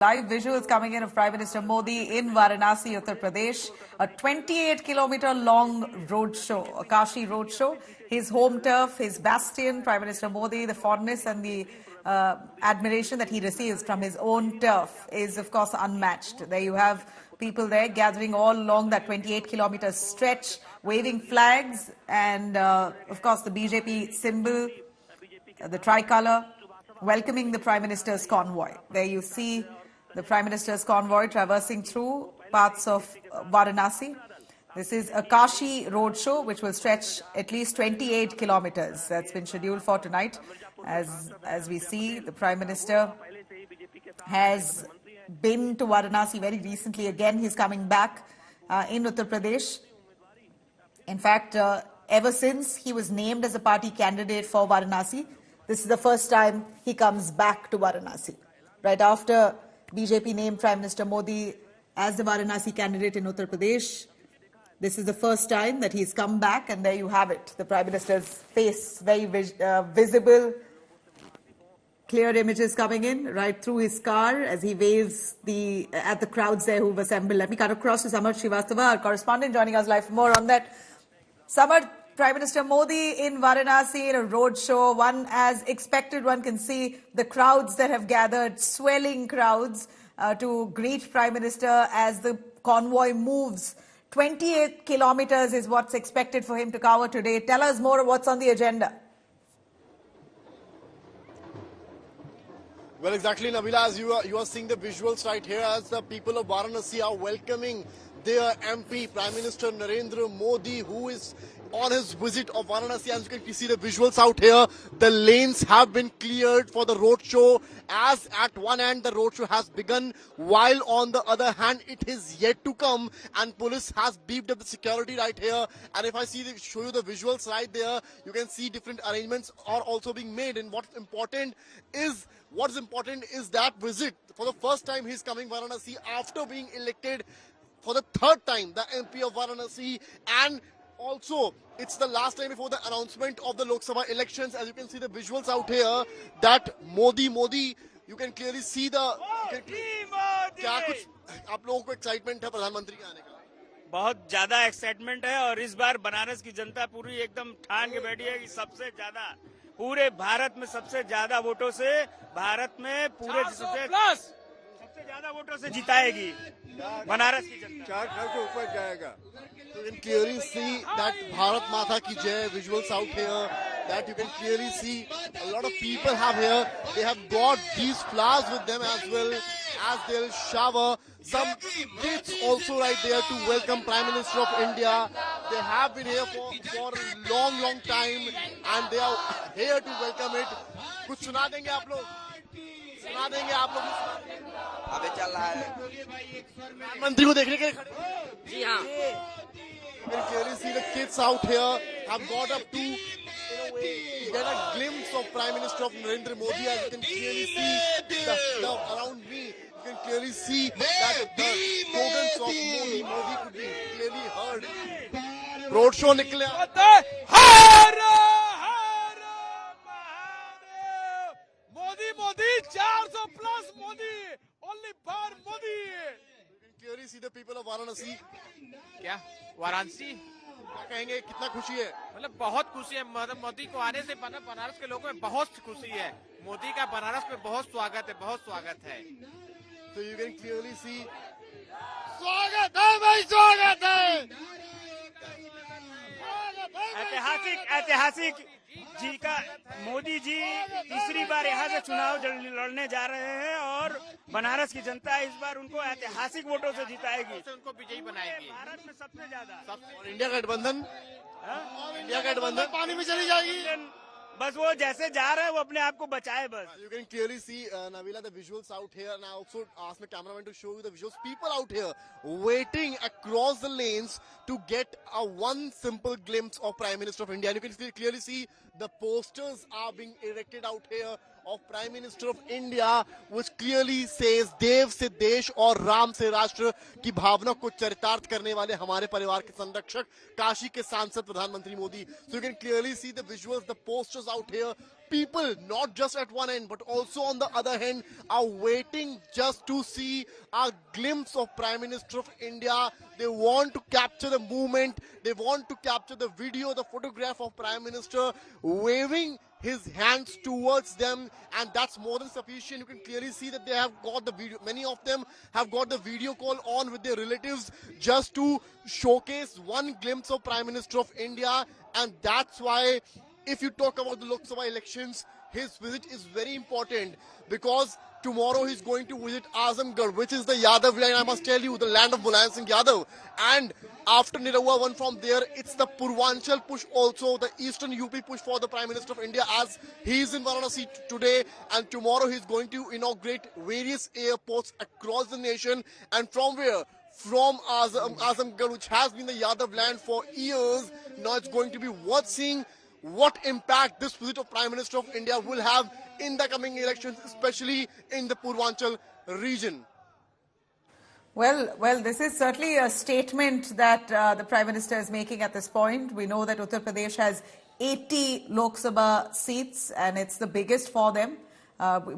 Live visuals coming in of Prime Minister Modi in Varanasi, Uttar Pradesh. A 28-kilometer long roadshow, a Kashi roadshow. His home turf, his bastion, Prime Minister Modi, the fondness and the admiration that he receives from his own turf is, of course, unmatched. There you have people there gathering all along that 28-kilometer stretch, waving flags and, of course, the BJP symbol, the tricolour, welcoming the Prime Minister's convoy. There you see the Prime Minister's convoy traversing through parts of Varanasi. This is a Kashi roadshow which will stretch at least 28 kilometers. That's been scheduled for tonight. As we see, the Prime Minister has been to Varanasi very recently. Again, he's coming back in Uttar Pradesh. In fact, ever since he was named as a party candidate for Varanasi, this is the first time he comes back to Varanasi. Right after BJP named Prime Minister Modi as the Varanasi candidate in Uttar Pradesh, this is the first time that he's come back, and there you have it. The Prime Minister's face, very visible, clear images coming in right through his car as he waves at the crowds there who've assembled. Let me cut across to Samar Srivastava, our correspondent, joining us live for more on that. Samar, Prime Minister Modi in Varanasi in a roadshow, one as expected. One can see the crowds that have gathered, swelling crowds to greet Prime Minister as the convoy moves. 28 kilometers is what's expected for him to cover today. Tell us more of what's on the agenda. Well, exactly, Nabila, as you are seeing the visuals right here as the people of Varanasi are welcoming their MP, Prime Minister Narendra Modi, who is on his visit of Varanasi. As you can see the visuals out here, the lanes have been cleared for the roadshow, as at one end the roadshow has begun, while on the other hand it is yet to come, and police has beefed up the security right here. And if I show you the visuals right there, you can see different arrangements are also being made. And what is important is that visit. For the first time he's coming Varanasi after being elected for the third time, the MP of Varanasi, and also it's the last time before the announcement of the Lok Sabha elections. As you can see the visuals out here, that Modi, you can clearly see the क्या कुछ आप लोगों को excitement है प्रधानमंत्री के आने का? बहुत ज्यादा एक्साइटमेंट है, और इस बार बनारस की जनता पूरी एकदम ठान के बैठी है कि सबसे ज्यादा पूरे भारत में सबसे ज्यादा वोटों से भारत में पूरे सबसे ज्यादा वोटों से जिताएगी बनारस की जनता, 4 घर के ऊपर जाएगा. You can clearly see that Bharat Mata ki Jai visuals out here, that you can clearly see a lot of people have here. They have got these flowers with them as well, as they'll shower. Some kids also right there to welcome Prime Minister of India. They have been here for a long time, and they are here to welcome it. कुछ सुना देंगे आप लोग? सुना देंगे आप लोग? अबे चल रहा है. प्रधानमंत्री को देखने के लिए खड़े? जी हाँ. You can clearly see the kids out here have got up to, get a glimpse of Prime Minister of Narendra Modi. As you can clearly see around me, you can clearly see that the slogans of Modi could be clearly heard. Roadshow निकले. Modi, 400 plus Modi, only for Modi. You can clearly see the people of Varanasi. क्या वाराणसी क्या कहेंगे, कितना खुशी है? मतलब बहुत खुशी है. मोदी को आने से बनारस के लोगों में बहुत खुशी है. मोदी का बनारस में बहुत स्वागत है. So you can clearly see. स्वागत है भाई, स्वागत है. ऐतिहासिक जी का मोदी जी तीसरी बार यहाँ से चुनाव लड़ने जा रहे हैं, और बनारस की जनता इस बार उनको ऐतिहासिक वोटों से जिताएगी, उनको विजयी बनाएगी. भारत में सबसे ज्यादा. और इंडिया गठबंधन पानी में चली जाएगी. बस वो जैसे जा रहे हैं वो अपने आप को बचाए बस. You can clearly see, Nabila, the visuals out here, and I also asked my cameraman to show you the visuals. People out here waiting across the lanes to get a one simple glimpse of Prime Minister of India. And you can clearly see the posters are being erected out here of Prime Minister of India, which clearly says देव से देश और राम से राष्ट्र की भावना को चरितार्थ करने वाले हमारे परिवार के संरक्षक काशी के सांसद प्रधानमंत्री Modi. So you can clearly see the visuals, the posters out here people, not just at one end, but also on the other hand, are waiting just to see a glimpse of Prime Minister of India. They want to capture the movement. They want to capture the video, the photograph of Prime Minister waving his hands towards them, and that's more than sufficient. You can clearly see that they have got the video. Many of them have got the video call on with their relatives just to showcase one glimpse of Prime Minister of India. And that's why, if you talk about the Lok Sabha elections, his visit is very important, because tomorrow he's going to visit Azamgarh, which is the Yadav land. I must tell you, the land of Mulayam Singh Yadav. And after Nirawa won from there, it's the Purvanchal push also, the eastern UP push for the Prime Minister of India, as he is in Varanasi today, and tomorrow he's going to inaugurate various airports across the nation. And from where? From Azamgarh, which has been the Yadav land for years. Now it's going to be worth seeing what impact this visit of Prime Minister of India will have in the coming elections, especially in the Purvanchal region. Well, this is certainly a statement that the Prime Minister is making at this point. We know that Uttar Pradesh has 80 Lok Sabha seats, and it's the biggest for them.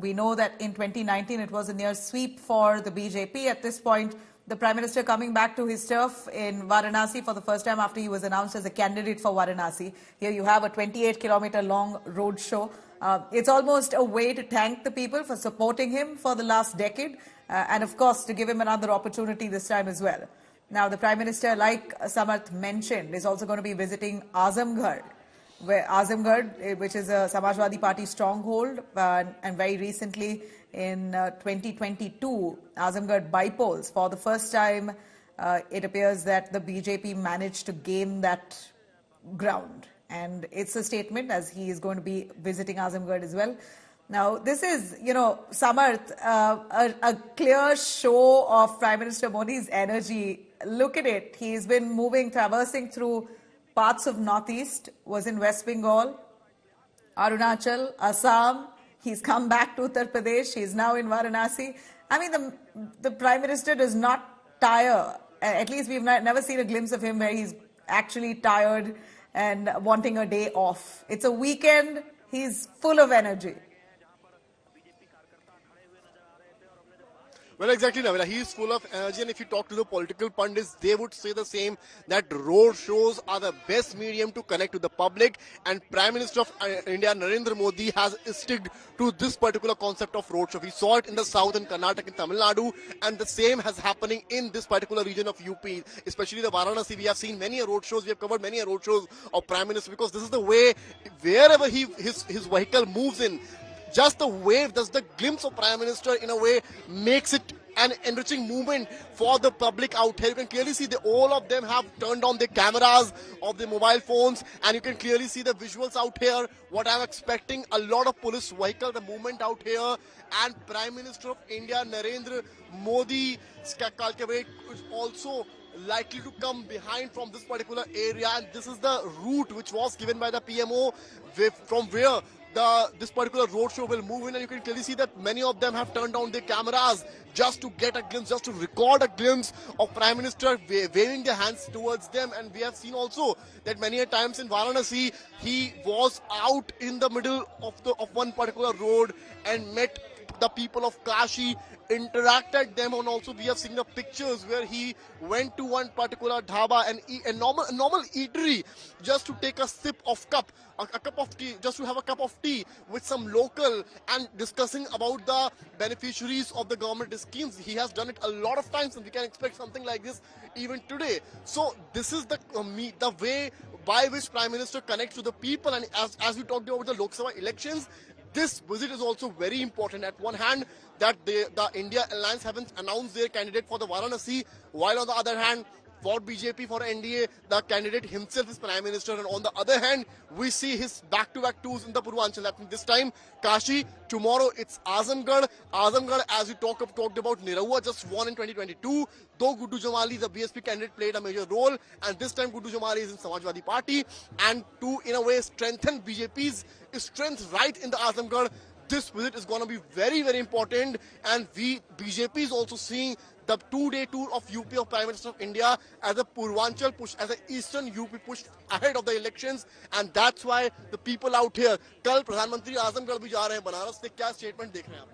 We know that in 2019 it was a near sweep for the BJP. At this point, the Prime Minister coming back to his turf in Varanasi for the first time after he was announced as a candidate for Varanasi. Here you have a 28-kilometer long road show. It's almost a way to thank the people for supporting him for the last decade, and of course to give him another opportunity this time as well. Now the Prime Minister, like Samarth mentioned, is also going to be visiting Azamgarh, which is a Samajwadi Party stronghold, and very recently in 2022, Azamgarh bypolls. For the first time, it appears that the BJP managed to gain that ground. And it's a statement, as he is going to be visiting Azamgarh as well. Now, this is, Samarth, a clear show of Prime Minister Modi's energy. Look at it. He's been traversing through parts of Northeast, was in West Bengal, Arunachal, Assam. He's come back to Uttar Pradesh. He's now in Varanasi. I mean, the Prime Minister does not tire. At least we've never seen a glimpse of him where he's actually tired and wanting a day off. It's a weekend. He's full of energy. Well, exactly, Navila. He is full of energy, and if you talk to the political pundits, they would say the same, that road shows are the best medium to connect to the public, and Prime Minister of India, Narendra Modi, has sticked to this particular concept of road show. We saw it in the south, in Karnataka, in Tamil Nadu, and the same has happening in this particular region of UP, especially the Varanasi. We have seen many road shows, we have covered many road shows of Prime Minister, because this is the way, wherever his vehicle moves in, just the wave, just the glimpse of Prime Minister in a way makes it an enriching movement for the public out here. You can clearly see that all of them have turned on their cameras of their mobile phones, and you can clearly see the visuals out here. What I'm expecting, a lot of police vehicle, the movement out here, and Prime Minister of India, Narendra Modi, is also likely to come behind from this particular area, and this is the route which was given by the PMO from where this particular road show will move in, and you can clearly see that many of them have turned on their cameras just to get a glimpse, just to record a glimpse of Prime Minister waving their hands towards them. And we have seen also that many a times in Varanasi, he was out in the middle of one particular road and met the people of Kashi, interacted them, and also we have seen the pictures where he went to one particular dhaba and a normal eatery just to take a sip of a cup of tea, just to have a cup of tea with some local, and discussing about the beneficiaries of the government schemes. He has done it a lot of times, and we can expect something like this even today. So this is the way by which Prime Minister connects to the people. And as we talked about the Lok Sabha elections, this visit is also very important. At one hand, that the India Alliance haven't announced their candidate for the Varanasi, while on the other hand, for BJP, for NDA, the candidate himself is Prime Minister. And on the other hand, we see his back-to-back tours in the Purvanchal. This time, Kashi. Tomorrow, it's Azamgarh. Azamgarh, as we talked about, Nirawa just won in 2022. Though Guddu Jamali, the BSP candidate, played a major role. And this time, Guddu Jamali is in Samajwadi Party. And to, in a way, strengthen BJP's strength right in the Azamgarh, this visit is going to be very, very important. And BJP is also seeing the 2-day tour of UP of Prime Minister of India as a Purvanchal push, as an Eastern UP push ahead of the elections, and that's why the people out here. कल प्रधानमंत्री आजमगढ़ भी जा रहे हैं बनारस से, क्या statement देख रहे हैं आप?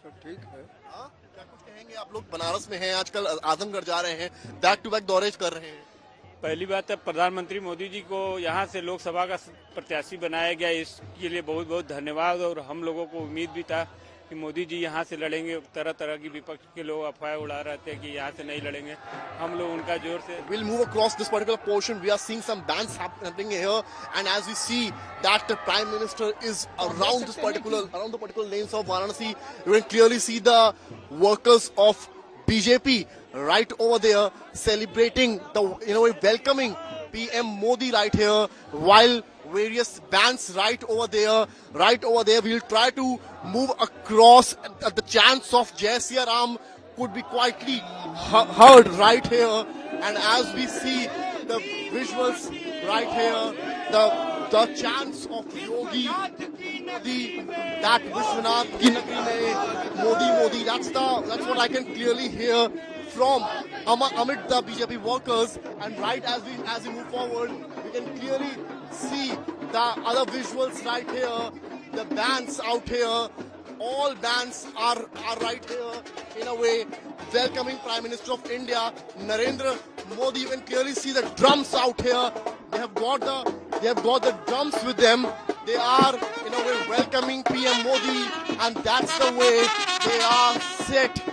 सब ठीक है। हाँ, क्या कुछ कहेंगे आप लोग? बनारस में हैं आजकल, आजमगढ़ जा रहे हैं, बैक टू बैक दौरे कर रहे हैं। पहली बात है, प्रधानमंत्री मोदी जी को यहाँ से लोकसभा का प्रत्याशी बनाया गया, इसके लिए बहुत बहुत धन्यवाद। और हम लोगों को उम्मीद भी था कि मोदी जी यहाँ से लड़ेंगे। तरह तरह की विपक्ष के लोग अफवाह उड़ा रहे थे कि यहाँ से नहीं लड़ेंगे, हम लोग उनका जोर से। We'll move across this particular portion. We are seeing some bands happening here, and as we see that the Prime Minister is around the particular lanes of Varanasi, you can clearly see the workers of BJP right over there celebrating the, welcoming PM Modi right here, while various bands right over there. We'll try to move across. The chants of Jai Siya Ram could be quietly heard right here, and as we see the visuals right here, the chants of Yogi, that Vishwanath ki Nagri mein Modi, that's what I can clearly hear from amid the BJP workers. And right as we move forward, we can clearly see the other visuals right here, the bands out here. All bands are right here in a way welcoming Prime Minister of India, Narendra Modi. You can clearly see the drums out here. They have got the drums with them. They are in a way welcoming PM Modi, and that's the way they are set to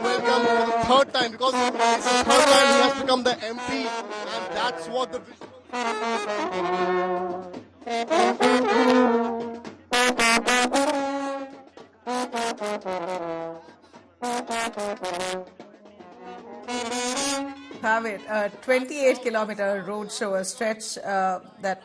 welcome for the third time, because it's the third time he has become the MP, and that's what the Have it. A 28-kilometer roadshow, a stretch that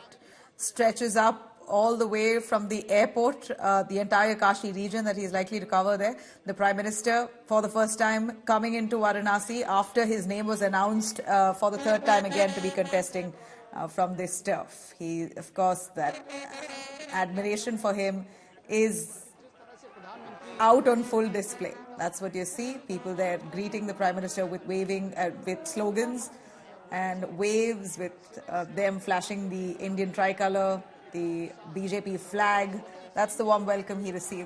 stretches up all the way from the airport, the entire Kashi region that he's likely to cover there. The Prime Minister, for the first time, coming into Varanasi after his name was announced for the third time again to be contesting from this turf. He, of course, that admiration for him is out on full display. That's what you see. People there greeting the Prime Minister with waving, with slogans and waves, with them flashing the Indian tricolour, the BJP flag. That's the warm welcome he received.